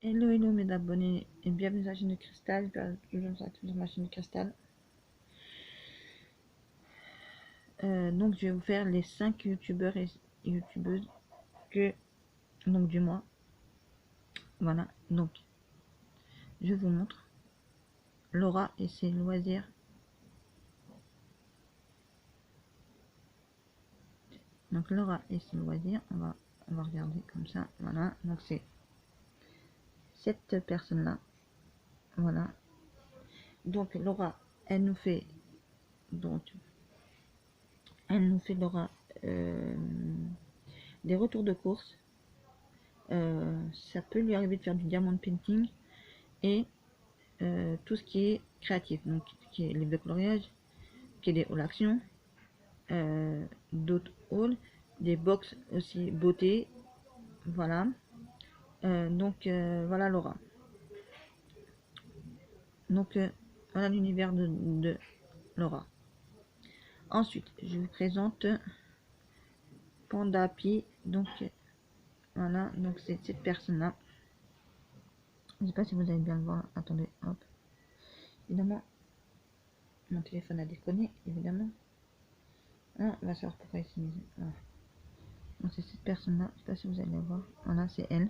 Hello, hello mes abonnés et bienvenue sur la chaîne de Cristal, toujours sur ma chaîne de Cristal. Donc je vais vous faire les 5 youtubeurs et youtubeuses du mois. Voilà, donc je vous montre Laura et ses loisirs. Donc Laura et ses loisirs, on va regarder comme ça. Voilà, donc c'est cette personne là. Voilà, donc Laura, elle nous fait Laura des retours de course. Ça peut lui arriver de faire du diamond painting et tout ce qui est créatif, donc qui est livre de coloriage, qui est des hauls actions, d'autres hauls, des box aussi beauté, voilà. Voilà Laura. Donc voilà l'univers de Laura. Ensuite, je vous présente Panda Pi, donc voilà, donc c'est cette personne là. Je ne sais pas si vous allez bien le voir. Attendez, hop. Évidemment, mon téléphone a déconné, évidemment. Ah, on va savoir pourquoi il s'est mis. Voilà. Donc c'est cette personne là, je sais pas si vous allez la voir. Voilà, c'est elle.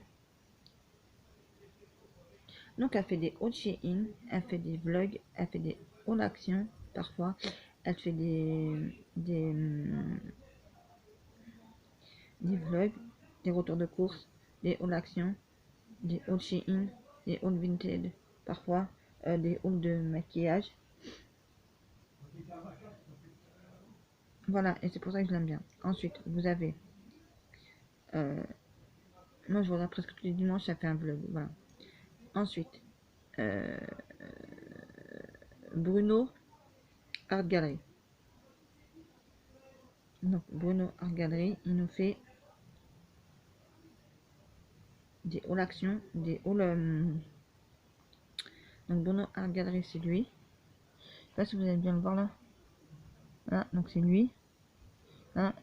Donc elle fait des hauls chez In, elle fait des vlogs, elle fait des hauls actions parfois, elle fait des vlogs, des retours de course, des hauls actions, des hauls chez In, des hauls vintage parfois, des hauls de maquillage. Voilà, et c'est pour ça que je l'aime bien. Ensuite, vous avez moi je regarde presque tous les dimanches, ça fait un vlog, voilà. Ensuite, Bruno Art Gallery. Donc Bruno Art Gallery, il nous fait des hauls actions, des hauls. Donc Bruno Art Gallery, c'est lui. Je sais pas si vous allez bien le voir là. Voilà, donc c'est lui. Là,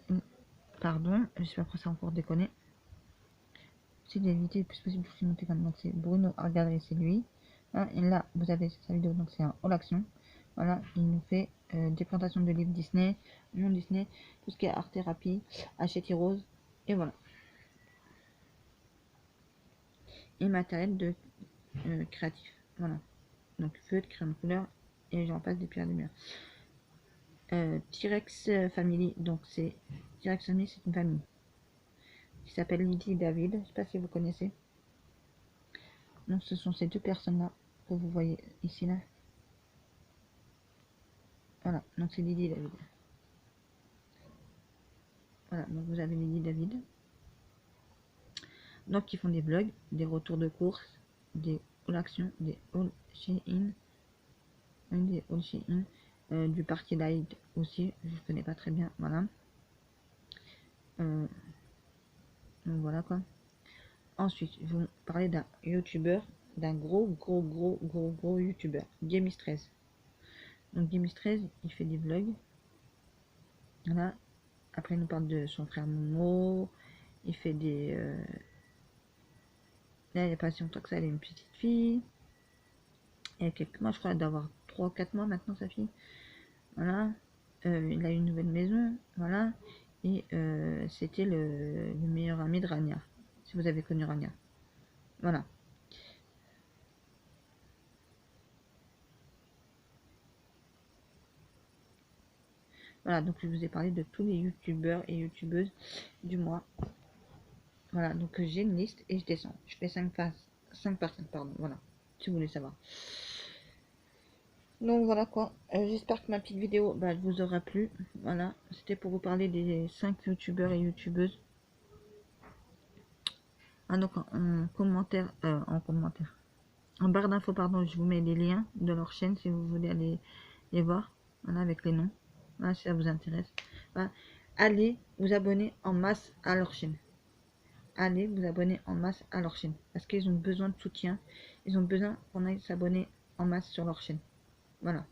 pardon, je sais pas pourquoi ça a encore déconné. C'est d'éviter le plus possible de monter comme donc c'est Bruno Art Gallery, c'est lui. Là, et là, vous avez sa vidéo, donc c'est un haul action. Voilà, il nous fait des présentations de livres Disney, non Disney, tout ce qui est art thérapie, Hachette Rose, et voilà. Et matériel de créatif, voilà. Donc feutre, crayon de couleur, et j'en passe des pierres de lumière. T-Rex Family, donc c'est T-Rex Family, c'est une famille qui s'appelle Lydie et David, je sais pas si vous connaissez. Donc ce sont ces deux personnes là que vous voyez ici là. Voilà, donc c'est Lydie et David. Voilà, donc vous avez Lydie et David. Donc ils font des vlogs, des retours de course, des haul actions, des haul Shein, des haul Shein, du Party Light aussi, je connais pas très bien, voilà. Donc voilà quoi. Ensuite, je vais vous parler d'un youtubeur, d'un gros youtubeur, Gamis13. Donc Gamis13, il fait des vlogs. Voilà. Après, il nous parle de son frère Momo. Il fait des. Là, il n'y a pas si longtemps que ça, elle est une petite fille. Il y a quelques mois, je crois, d'avoir 3 ou 4 mois maintenant, sa fille. Voilà. Il a une nouvelle maison. Voilà. Et c'était le meilleur ami de Rania. Si vous avez connu Rania. Voilà. Voilà, donc je vous ai parlé de tous les youtubeurs et youtubeuses du mois. Voilà, donc j'ai une liste et je descends. Je fais 5 personnes, pardon, voilà, si vous voulez savoir. Donc voilà quoi, j'espère que ma petite vidéo vous aura plu. Voilà, c'était pour vous parler des 5 youtubeurs et youtubeuses. Ah, donc en barre d'infos, pardon, je vous mets les liens de leur chaîne si vous voulez aller les voir. Voilà, avec les noms. Voilà, si ça vous intéresse. Voilà. Allez vous abonner en masse à leur chaîne. Allez vous abonner en masse à leur chaîne. Parce qu'ils ont besoin de soutien. Ils ont besoin qu'on aille s'abonner en masse sur leur chaîne. Voilà.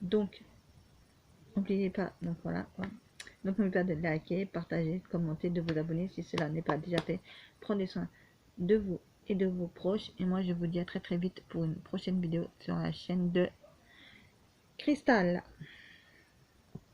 Donc, n'oubliez pas. Donc voilà. Donc n'oubliez pas de liker, partager, commenter, de vous abonner si cela n'est pas déjà fait. Prenez soin de vous et de vos proches. Et moi je vous dis à très vite pour une prochaine vidéo sur la chaîne de Cristal.